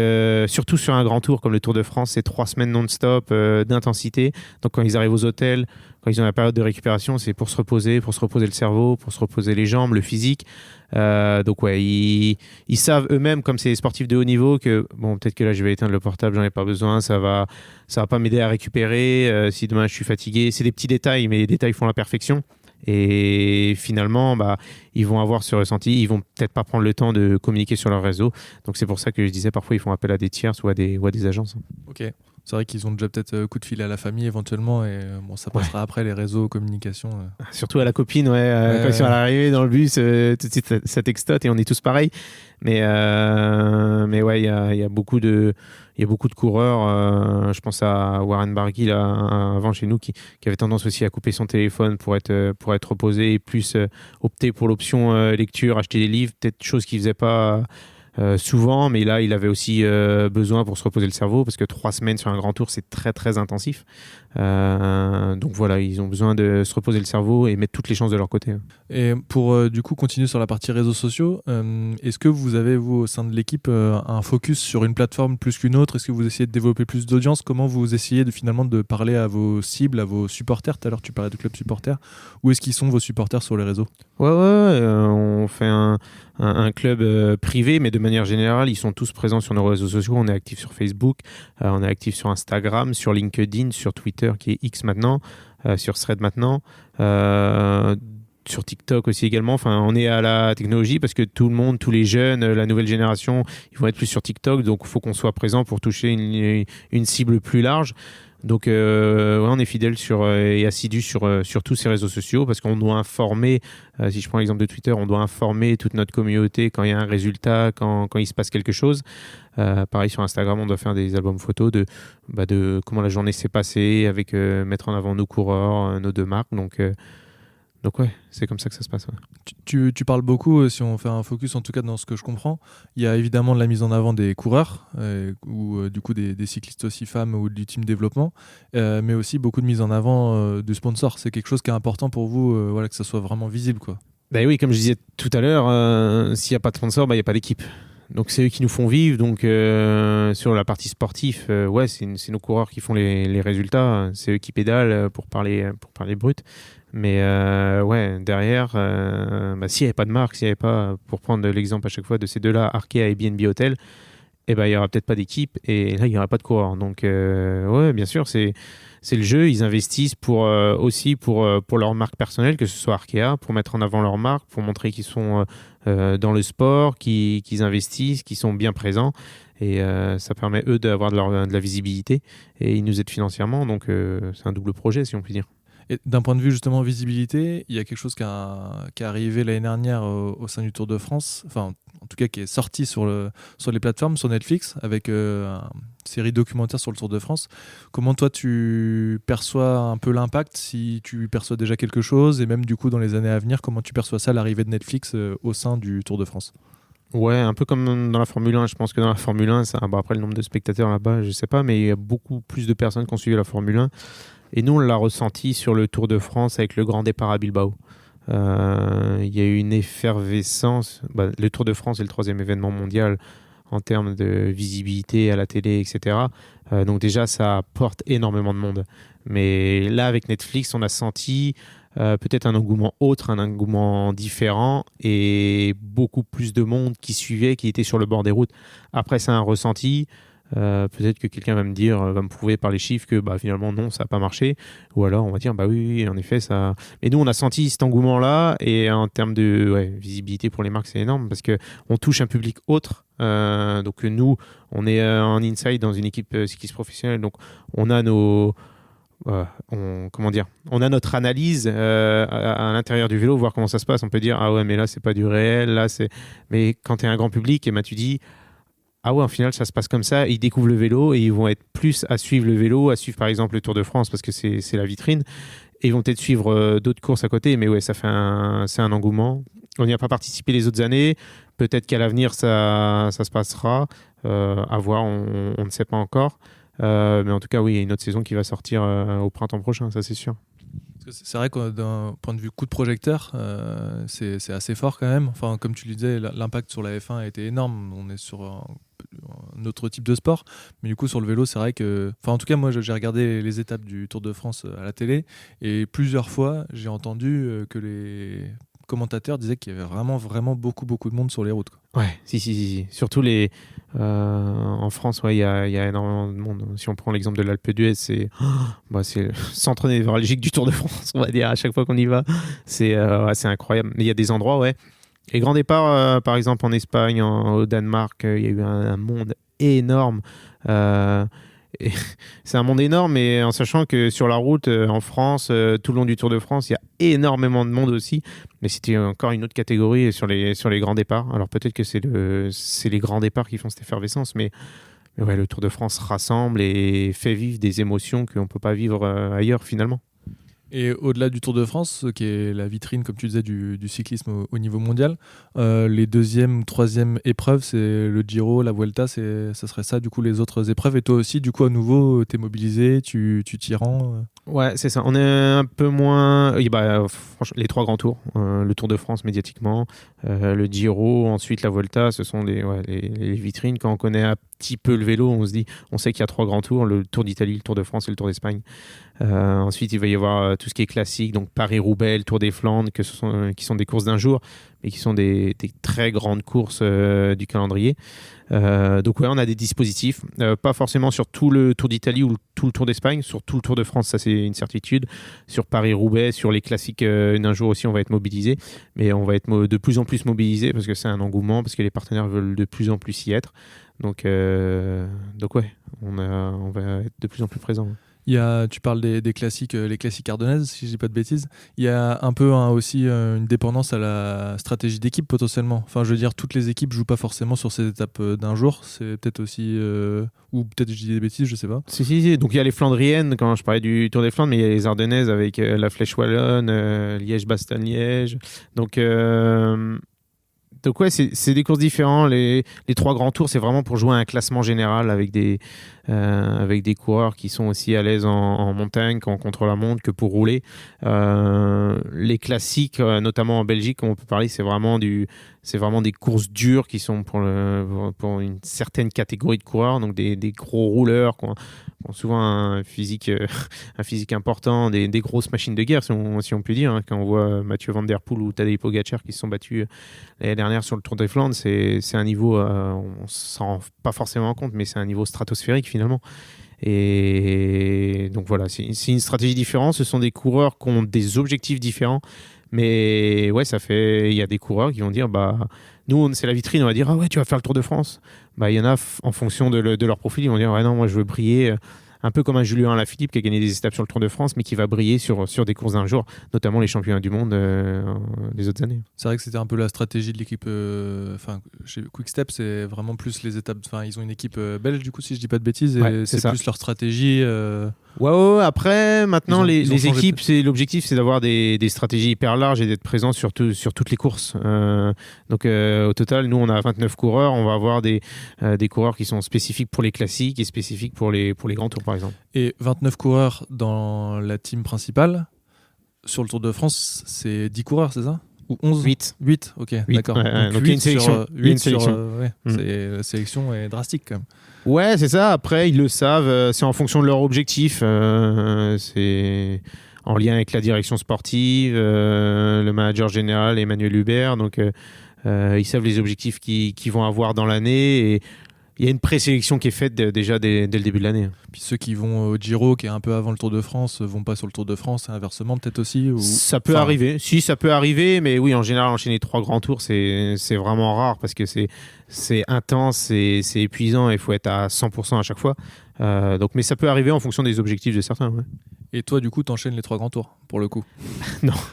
surtout sur un grand tour comme le Tour de France, c'est 3 semaines non-stop d'intensité. Donc, quand ils arrivent aux hôtels, quand ils ont la période de récupération, c'est pour se reposer le cerveau, pour se reposer les jambes, le physique. Donc ouais, ils savent eux-mêmes, comme c'est des sportifs de haut niveau, que bon, peut-être que là je vais éteindre le portable, j'en ai pas besoin, ça va pas m'aider à récupérer. Si demain je suis fatigué, c'est des petits détails, mais les détails font la perfection. Et finalement, ils vont avoir ce ressenti, ils vont peut-être pas prendre le temps de communiquer sur leur réseau. Donc c'est pour ça que je disais parfois ils font appel à des tiers ou à des agences. Ok. C'est vrai qu'ils ont déjà peut-être coup de fil à la famille éventuellement et bon, ça passera après les réseaux, communication. Surtout à la copine, quand ils sont arrivés dans le bus, tout de suite ça textote et on est tous pareils. Mais ouais, il y a beaucoup de coureurs. Je pense à Warren Barguil avant chez nous qui avait tendance aussi à couper son téléphone pour être reposé et plus opter pour l'option lecture, acheter des livres, peut-être chose qu'il faisait pas souvent, mais là il avait aussi besoin pour se reposer le cerveau parce que 3 semaines sur un grand tour c'est très très intensif. Donc voilà, ils ont besoin de se reposer le cerveau et mettre toutes les chances de leur côté. Et pour du coup continuer sur la partie réseaux sociaux, est-ce que vous avez, vous, au sein de l'équipe, un focus sur une plateforme plus qu'une autre? Est-ce que vous essayez de développer plus d'audience? Comment vous essayez finalement de parler à vos cibles, à vos supporters? Tout à l'heure tu parlais de club supporters. Où est-ce qu'ils sont vos supporters sur les réseaux? On fait un club privé, mais de manière générale, ils sont tous présents sur nos réseaux sociaux. On est actif sur Facebook, on est actif sur Instagram, sur LinkedIn, sur Twitter qui est X maintenant, sur Thread maintenant, sur TikTok aussi également. Enfin, on est à la technologie parce que tout le monde, tous les jeunes, la nouvelle génération, ils vont être plus sur TikTok, donc il faut qu'on soit présent pour toucher une cible plus large. Donc on est fidèle et assidu sur tous ces réseaux sociaux parce qu'on doit informer, si je prends l'exemple de Twitter, on doit informer toute notre communauté quand il y a un résultat, quand il se passe quelque chose. Pareil sur Instagram, on doit faire des albums photos de comment la journée s'est passée, avec mettre en avant nos coureurs, nos 2 marques. Donc ouais, c'est comme ça que ça se passe. Ouais. Tu parles beaucoup, si on fait un focus en tout cas dans ce que je comprends, il y a évidemment de la mise en avant des coureurs, ou du coup des cyclistes aussi femmes ou du team développement, mais aussi beaucoup de mise en avant du sponsor. C'est quelque chose qui est important pour vous, voilà, que ça soit vraiment visible, quoi. Bah oui, comme je disais tout à l'heure, s'il n'y a pas de sponsor, il n'y a pas d'équipe. Donc c'est eux qui nous font vivre. Donc sur la partie sportive, c'est nos coureurs qui font les résultats. C'est eux qui pédalent pour parler brut. Mais derrière, s'il n'y avait pas de marque, s'il n'y avait pas, pour prendre l'exemple à chaque fois de ces deux-là, Arkea et BNB Hotel, il n'y aura peut-être pas d'équipe et là, il n'y aura pas de coureur. Donc bien sûr, c'est le jeu. Ils investissent aussi pour leur marque personnelle, que ce soit Arkea, pour mettre en avant leur marque, pour montrer qu'ils sont dans le sport, qu'ils investissent, qu'ils sont bien présents. Et ça permet, eux, d'avoir de la visibilité. Et ils nous aident financièrement. Donc, c'est un double projet, si on peut dire. Et d'un point de vue justement visibilité, il y a quelque chose qui est arrivé l'année dernière au sein du Tour de France, enfin en tout cas qui est sorti sur les plateformes, sur Netflix, avec une série documentaire sur le Tour de France. Comment toi tu perçois un peu l'impact, si tu perçois déjà quelque chose, et même du coup dans les années à venir, comment tu perçois ça, l'arrivée de Netflix au sein du Tour de France? Ouais, un peu comme dans la Formule 1. Je pense que dans la Formule 1, après le nombre de spectateurs là-bas, je sais pas, mais il y a beaucoup plus de personnes qui ont suivi la Formule 1. Et nous, on l'a ressenti sur le Tour de France avec le grand départ à Bilbao. Il y a eu une effervescence. Le Tour de France est le 3e événement mondial en termes de visibilité à la télé, etc. Donc déjà, ça apporte énormément de monde. Mais là, avec Netflix, on a senti peut-être un engouement autre, un engouement différent et beaucoup plus de monde qui suivait, qui était sur le bord des routes. Après, c'est un ressenti. Peut-être que quelqu'un va me prouver par les chiffres que finalement non, ça n'a pas marché, ou alors on va dire oui, en effet ça. Mais nous on a senti cet engouement là, et en termes de visibilité pour les marques c'est énorme parce que on touche un public autre. Donc nous on est en inside dans une équipe cycliste professionnelle, donc on a on a notre analyse à l'intérieur du vélo, voir comment ça se passe. On peut dire ah ouais mais là c'est pas du réel, mais quand tu es un grand public, et tu dis ah ouais, en final, ça se passe comme ça. Ils découvrent le vélo et ils vont être plus à suivre le vélo, à suivre par exemple le Tour de France parce que c'est la vitrine. Et ils vont peut-être suivre d'autres courses à côté. Mais ouais, c'est un engouement. On n'y a pas participé les autres années. Peut-être qu'à l'avenir, ça se passera. À voir, on ne sait pas encore. Mais en tout cas, oui, il y a une autre saison qui va sortir au printemps prochain, ça c'est sûr. C'est vrai que d'un point de vue coup de projecteur, c'est assez fort quand même. Enfin, comme tu le disais, l'impact sur la F1 a été énorme. On est sur un autre type de sport. Mais du coup, sur le vélo, c'est vrai que... Enfin, en tout cas, moi, j'ai regardé les étapes du Tour de France à la télé. Et plusieurs fois, j'ai entendu que les commentateurs disaient qu'il y avait vraiment, vraiment beaucoup, beaucoup de monde sur les routes, quoi. Ouais, si. Surtout en France, il y a énormément de monde. Si on prend l'exemple de l'Alpe d'Huez, c'est le centre névralgique du Tour de France, on va dire, à chaque fois qu'on y va. C'est incroyable. Mais il y a des endroits, ouais. Les grands départs, par exemple en Espagne, au Danemark, il y a eu un monde énorme. Et c'est un monde énorme, mais en sachant que sur la route, en France, tout le long du Tour de France, il y a énormément de monde aussi. Mais c'était encore une autre catégorie sur les grands départs. Alors peut-être que c'est les grands départs qui font cette effervescence, mais ouais, le Tour de France rassemble et fait vivre des émotions qu'on ne peut pas vivre ailleurs finalement. Et au-delà du Tour de France, qui est la vitrine, comme tu disais, du cyclisme au niveau mondial, les deuxième, troisième épreuves, c'est le Giro, la Vuelta, ça serait ça, du coup, les autres épreuves. Et toi aussi, du coup, à nouveau, tu es mobilisé, tu t'y rends Ouais, c'est ça. On est un peu moins. Franchement, les 3 grands tours. Le Tour de France médiatiquement, le Giro, ensuite la Volta, ce sont les vitrines. Quand on connaît un petit peu le vélo, on sait qu'il y a 3 grands tours, le Tour d'Italie, le Tour de France et le Tour d'Espagne. Ensuite, il va y avoir tout ce qui est classique, donc Paris-Roubaix, le Tour des Flandres, qui sont des courses d'un jour, mais qui sont des très grandes courses du calendrier. Donc ouais, on a des dispositifs, pas forcément sur tout le Tour d'Italie ou tout le Tour d'Espagne, sur tout le Tour de France, ça c'est une certitude. Sur Paris-Roubaix, sur les classiques d'un jour aussi, on va être mobilisé, mais on va être de plus en plus mobilisé parce que c'est un engouement, parce que les partenaires veulent de plus en plus y être. Donc ouais, on va être de plus en plus présent. Tu parles des classiques, les classiques ardennaises, si je dis pas de bêtises. Il y a un peu aussi une dépendance à la stratégie d'équipe potentiellement. Enfin, je veux dire, toutes les équipes jouent pas forcément sur ces étapes d'un jour. C'est peut-être aussi, ou peut-être je dis des bêtises, je sais pas. Si. Donc il y a les Flandriennes, quand je parlais du Tour des Flandres, mais il y a les Ardennaises avec la Flèche Wallonne, Liège-Bastogne-Liège. Donc ouais, c'est des courses différentes. Les 3 grands tours, c'est vraiment pour jouer à un classement général avec des coureurs qui sont aussi à l'aise en montagne, en contre-la-montre, que pour rouler. Les classiques, notamment en Belgique, on peut parler, c'est vraiment des courses dures qui sont pour une certaine catégorie de coureurs, donc des gros rouleurs qui ont souvent un physique important, des grosses machines de guerre, si on peut dire. Quand on voit Mathieu Van Der Poel ou Tadej Pogacar qui se sont battus l'année dernière sur le Tour des Flandres, c'est un niveau, on s'en rend pas forcément compte, mais c'est un niveau stratosphérique finalement. Et donc voilà, c'est une stratégie différente. Ce sont des coureurs qui ont des objectifs différents. Mais ouais, il y a des coureurs qui vont dire, nous, c'est la vitrine, on va dire, ah ouais, tu vas faire le Tour de France. Il y en a, en fonction de leur profil, ils vont dire, ouais, non, moi, je veux briller. Un peu comme un Julien Alaphilippe qui a gagné des étapes sur le Tour de France, mais qui va briller sur des courses d'un jour, notamment les championnats du monde des autres années. C'est vrai que c'était un peu la stratégie de l'équipe. Chez Quick-Step, c'est vraiment plus les étapes. Enfin, ils ont une équipe belge, du coup, si je dis pas de bêtises, et c'est plus leur stratégie. Ouais. Après, maintenant, les équipes, l'objectif, c'est d'avoir des stratégies hyper larges et d'être présent sur toutes les courses. Donc, au total, nous, on a 29 coureurs. On va avoir des coureurs qui sont spécifiques pour les classiques et spécifiques pour les grands tours, par exemple. Et 29 coureurs dans la team principale. Sur le Tour de France, c'est 10 coureurs, c'est ça? Ou 11? 8, ok, 8, d'accord. Ouais, donc il y a une sélection. La sélection est drastique quand même. Ouais, c'est ça. Après, ils le savent. C'est en fonction de leur objectif. C'est en lien avec la direction sportive, le manager général Emmanuel Hubert. Donc, ils savent les objectifs qu'ils vont avoir dans l'année. Et il y a une présélection qui est faite déjà dès le début de l'année. Puis ceux qui vont au Giro, qui est un peu avant le Tour de France, vont pas sur le Tour de France, inversement peut-être aussi Ça peut arriver. Si, ça peut arriver, mais oui, en général, enchaîner 3 grands tours, c'est vraiment rare parce que c'est intense, c'est épuisant et il faut être à 100% à chaque fois. Mais ça peut arriver en fonction des objectifs de certains. Ouais. Et toi, du coup, t'enchaînes les 3 grands tours, pour le coup?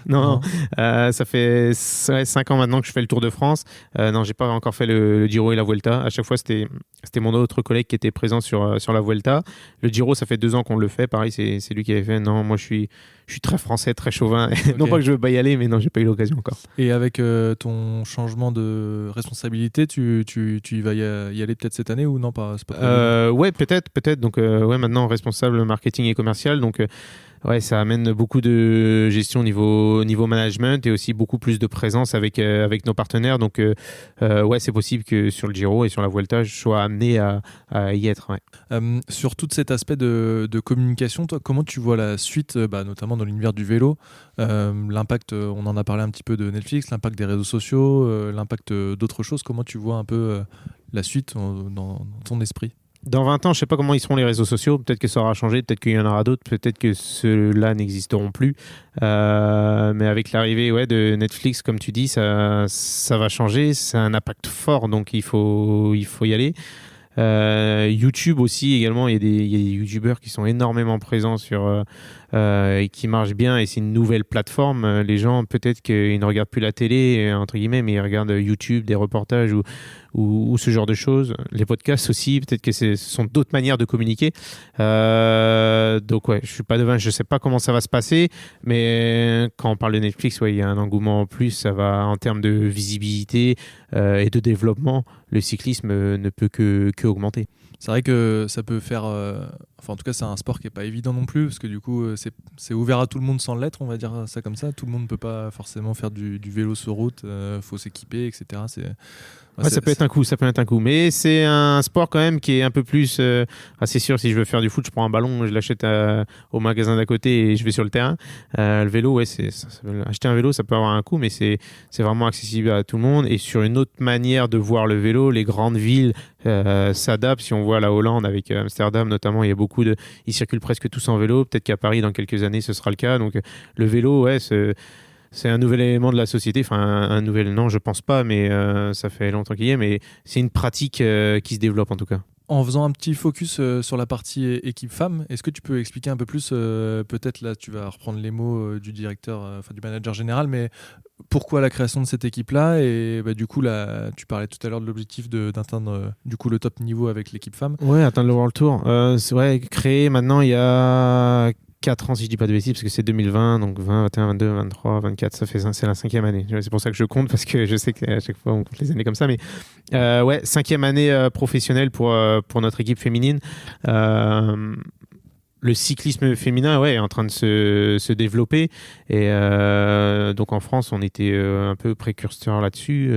Non. Ça fait 5 ans maintenant que je fais le Tour de France. Non, j'ai pas encore fait le Giro et la Vuelta. À chaque fois, c'était mon autre collègue qui était présent sur la Vuelta. Le Giro, ça fait 2 ans qu'on le fait. Pareil, c'est lui qui avait fait. Non, moi, je suis très français, très chauvin. Okay. Non pas que je veux pas y aller, mais non, j'ai pas eu l'occasion encore. Et avec ton changement de responsabilité, tu vas y aller peut-être cette année ou non pas, c'est pas Ouais, peut-être. Donc, maintenant, responsable marketing et commercial. Donc, ouais, ça amène beaucoup de gestion niveau management et aussi beaucoup plus de présence avec nos partenaires. Donc, ouais, c'est possible que sur le Giro et sur la Vuelta, je sois amené à y être. Ouais. Sur tout cet aspect de communication, toi, comment tu vois la suite, notamment dans l'univers du vélo, l'impact, on en a parlé un petit peu de Netflix, l'impact des réseaux sociaux, l'impact d'autres choses. Comment tu vois un peu la suite dans ton esprit? Dans 20 ans, je ne sais pas comment ils seront les réseaux sociaux. Peut-être que ça aura changé, peut-être qu'il y en aura d'autres, peut-être que ceux-là n'existeront plus. Mais avec l'arrivée de Netflix, comme tu dis, ça va changer. C'est un impact fort, donc il faut y aller. YouTube aussi également, il y a des YouTubeurs qui sont énormément présents et qui marchent bien, et c'est une nouvelle plateforme. Les gens, peut-être qu'ils ne regardent plus la télé, entre guillemets, mais ils regardent YouTube, des reportages ou ce genre de choses. Les podcasts aussi, peut-être que ce sont d'autres manières de communiquer. Donc ouais, je suis pas devin, je sais pas comment ça va se passer, mais quand on parle de Netflix, ouais, il y a un engouement en plus, ça va en termes de visibilité et de développement, le cyclisme ne peut que augmenter. C'est vrai que ça peut faire... Enfin, en tout cas, c'est un sport qui n'est pas évident non plus, parce que du coup, c'est ouvert à tout le monde sans l'être, on va dire ça comme ça. Tout le monde ne peut pas forcément faire du vélo sur route, faut s'équiper, etc. Ça peut être un coup, mais c'est un sport quand même qui est un peu plus... c'est sûr, si je veux faire du foot, je prends un ballon, je l'achète au magasin d'à côté et je vais sur le terrain. Le vélo, ouais, acheter un vélo, ça peut avoir un coût, mais c'est vraiment accessible à tout le monde. Et sur une autre manière de voir le vélo, les grandes villes s'adaptent. Si on voit la Hollande avec Amsterdam notamment, il y a ils circulent presque tous en vélo. Peut-être qu'à Paris, dans quelques années, ce sera le cas. Donc le vélo, ouais, c'est un nouvel élément de la société. Enfin, un nouvel, non, je pense pas, mais ça fait longtemps qu'il y est. Mais c'est une pratique qui se développe en tout cas. En faisant un petit focus sur la partie équipe femme, est-ce que tu peux expliquer un peu plus, peut-être là tu vas reprendre les mots du directeur, du manager général, mais pourquoi la création de cette équipe-là? Et du coup, là, tu parlais tout à l'heure de l'objectif d'atteindre du coup le top niveau avec l'équipe femme. Ouais, atteindre le World Tour. C'est vrai, créé maintenant il y a 4 ans, si je dis pas de bêtises, parce que c'est 2020, donc 20, 21, 22, 23, 24, c'est la 5e année. C'est pour ça que je compte, parce que je sais qu'à chaque fois on compte les années comme ça, mais ouais, 5e année professionnelle pour notre équipe féminine. Le cyclisme féminin, ouais, est en train de se développer, et donc en France on était un peu précurseur là-dessus,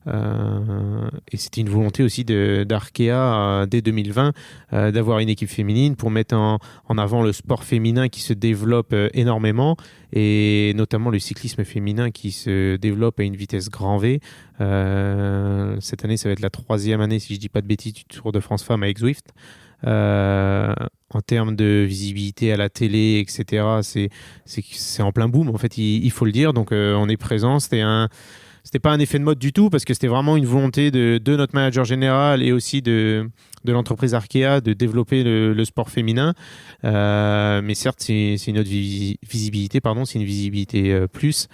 et c'était une volonté aussi d'Arkea dès 2020 d'avoir une équipe féminine pour mettre en avant le sport féminin qui se développe énormément, et notamment le cyclisme féminin qui se développe à une vitesse grand V. Cette année ça va être la 3e année, si je dis pas de bêtises, du Tour de France Femmes avec Zwift. En termes de visibilité à la télé, etc., c'est en plein boom, en fait, il faut le dire. Donc, on est présent. C'était pas un effet de mode du tout, parce que c'était vraiment une volonté de notre manager général et aussi de l'entreprise Arkea de développer le sport féminin. Mais certes, c'est une autre visibilité, c'est une visibilité plus.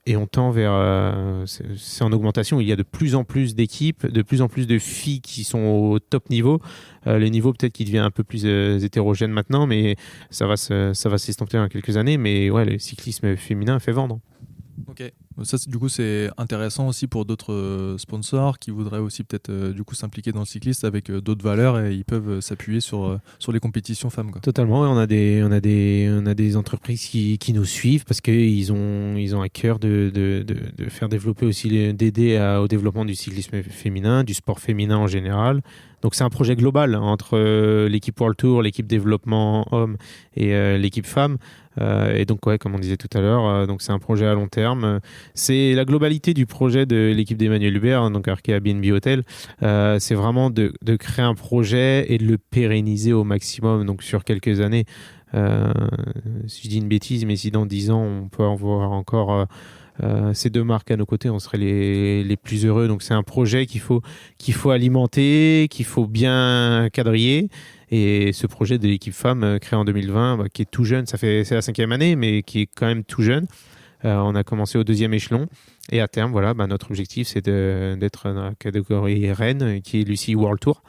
Et on tend vers... c'est en augmentation. Il y a de plus en plus d'équipes, de plus en plus de filles qui sont au top niveau. Le niveau peut-être qui devient un peu plus hétérogène maintenant, mais ça va s'estomper dans quelques années. Mais ouais, le cyclisme féminin fait vendre. Ok. Ça, du coup, c'est intéressant aussi pour d'autres sponsors qui voudraient aussi peut-être du coup s'impliquer dans le cyclisme avec d'autres valeurs, et ils peuvent s'appuyer sur les compétitions femmes, quoi. Totalement. On a des entreprises qui nous suivent parce qu'ils ont à cœur de faire développer aussi, d'aider au développement du cyclisme féminin, du sport féminin en général. Donc c'est un projet global entre l'équipe World Tour, l'équipe développement homme et l'équipe femme. Et donc ouais, comme on disait tout à l'heure, donc c'est un projet à long terme. C'est la globalité du projet de l'équipe d'Emmanuel Hubert, donc Arkea BNB Hotel. C'est vraiment de créer un projet et de le pérenniser au maximum, donc sur quelques années. Si je dis une bêtise, mais si dans 10 ans on peut en voir encore ces deux marques à nos côtés, on serait les plus heureux. Donc c'est un projet qu'il faut alimenter, qu'il faut bien quadriller. Et ce projet de l'équipe femme créé en 2020, qui est tout jeune, c'est la 5e année, mais qui est quand même tout jeune. On a commencé au 2e échelon. Et à terme, voilà, notre objectif, c'est d'être dans la catégorie reine, qui est l'UCI World Tour.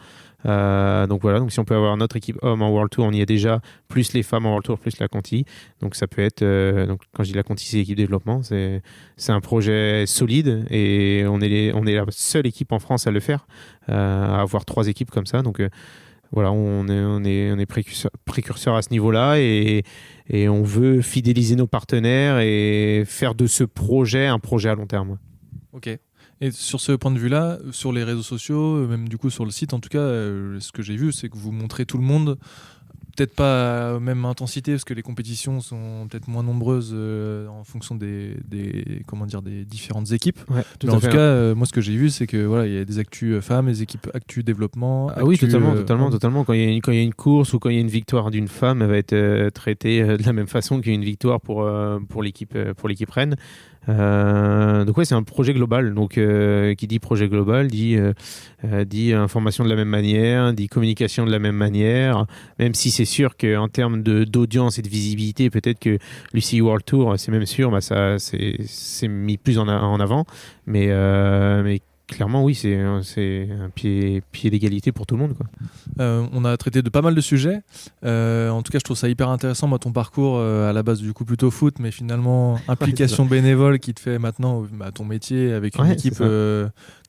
Donc voilà, donc si on peut avoir notre équipe homme en World Tour, on y est déjà, plus les femmes en World Tour, plus la Conti. Donc ça peut être, donc quand je dis la Conti, c'est l'équipe développement, c'est un projet solide, et on est la seule équipe en France à le faire, à avoir 3 équipes comme ça. Donc voilà, on est précurseur à ce niveau-là, et on veut fidéliser nos partenaires et faire de ce projet un projet à long terme. Ok. Et sur ce point de vue-là, sur les réseaux sociaux, même du coup sur le site, en tout cas, ce que j'ai vu, c'est que vous montrez tout le monde, peut-être pas à même intensité, parce que les compétitions sont peut-être moins nombreuses en fonction des différentes équipes. Ouais, mais en tout cas, moi, ce que j'ai vu, c'est que voilà, il y a des actus femmes, des équipes actus développement. Oui, totalement. Quand il y a une course ou quand il y a une victoire d'une femme, elle va être traitée de la même façon qu'une victoire pour l'équipe reine. Donc ouais, c'est un projet global. Donc qui dit projet global dit information de la même manière, dit communication de la même manière. Même si c'est sûr qu'en termes d'audience et de visibilité, peut-être que l'UCI World Tour, c'est même sûr, bah ça c'est mis plus en avant. Mais clairement, oui, c'est un pied d'égalité pour tout le monde, quoi. On a traité de pas mal de sujets. En tout cas, je trouve ça hyper intéressant, moi, ton parcours à la base du coup plutôt foot, mais finalement implication bénévole qui te fait maintenant ton métier avec une équipe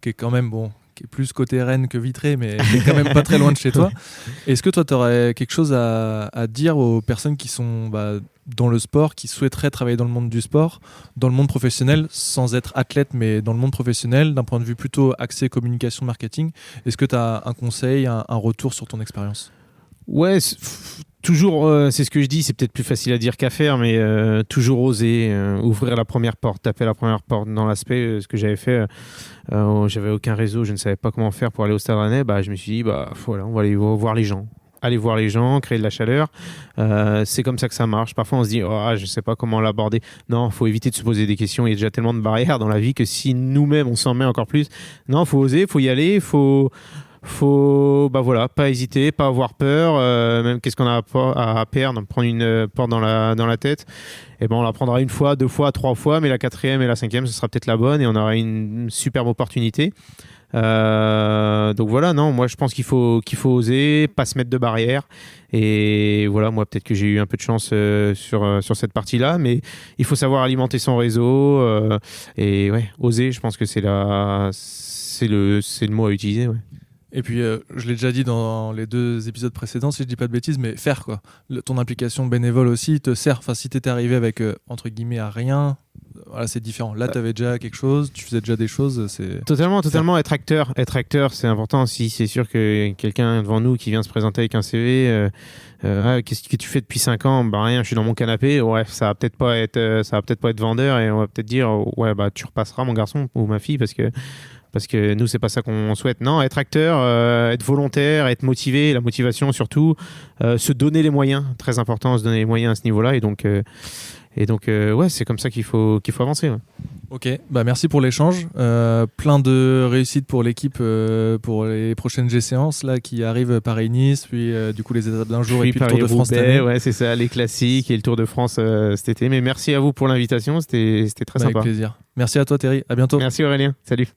qui est quand même qui est plus côté Rennes que Vitré, mais qui est quand même pas très loin de chez toi. Est-ce que toi, tu aurais quelque chose à dire aux personnes qui sont dans le sport, qui souhaiteraient travailler dans le monde du sport, dans le monde professionnel, sans être athlète, mais dans le monde professionnel, d'un point de vue plutôt axé communication, marketing? Est-ce que tu as un conseil, un retour sur ton expérience? Ouais, toujours, c'est ce que je dis, c'est peut-être plus facile à dire qu'à faire, mais toujours oser ouvrir la première porte, taper la première porte. Dans l'aspect, ce que j'avais fait, j'avais aucun réseau, je ne savais pas comment faire pour aller au Stade Rennais, je me suis dit, voilà, on va aller voir les gens. Aller voir les gens, créer de la chaleur, c'est comme ça que ça marche. Parfois on se dit je ne sais pas comment l'aborder. Non, il faut éviter de se poser des questions. Il y a déjà tellement de barrières dans la vie que si nous-mêmes on s'en met encore plus, non, il faut oser, il faut y aller, faut pas hésiter, pas avoir peur. Même qu'est-ce qu'on a à perdre, prendre une porte dans la tête, et on la prendra une fois, 2 fois, 3 fois, mais la 4e et la 5e ce sera peut-être la bonne et on aura une superbe opportunité. Donc voilà, non, moi je pense qu'il faut oser, pas se mettre de barrières. Et voilà, moi peut-être que j'ai eu un peu de chance sur cette partie-là, mais il faut savoir alimenter son réseau et ouais, oser, je pense que c'est le mot à utiliser. Ouais. Et puis, je l'ai déjà dit dans les 2 épisodes précédents, si je dis pas de bêtises, mais faire quoi. Ton implication bénévole aussi te sert. Enfin, si t'étais arrivé avec, entre guillemets, à rien, voilà, c'est différent. Là, t'avais déjà quelque chose, tu faisais déjà des choses. Totalement. Être acteur, c'est important. Si c'est sûr que quelqu'un devant nous qui vient se présenter avec un CV, qu'est-ce que tu fais depuis 5 ans? Rien, je suis dans mon canapé. Ouais, ça va peut-être pas être vendeur et on va peut-être dire, ouais, tu repasseras mon garçon ou ma fille parce que nous, c'est pas ça qu'on souhaite. Non, être acteur, être volontaire, être motivé, la motivation surtout, se donner les moyens, très important, se donner les moyens à ce niveau-là. Et donc, ouais, c'est comme ça qu'il faut avancer. Ouais. Ok, merci pour l'échange. Plein de réussites pour l'équipe pour les prochaines G-séances là, qui arrivent Paris-Nice, puis du coup les étapes d'un jour et puis le Tour de France cette année. Ouais, c'est ça, les classiques et le Tour de France cet été. Mais merci à vous pour l'invitation, c'était très sympa. Avec plaisir. Merci à toi Thierry, à bientôt. Merci Aurélien, salut.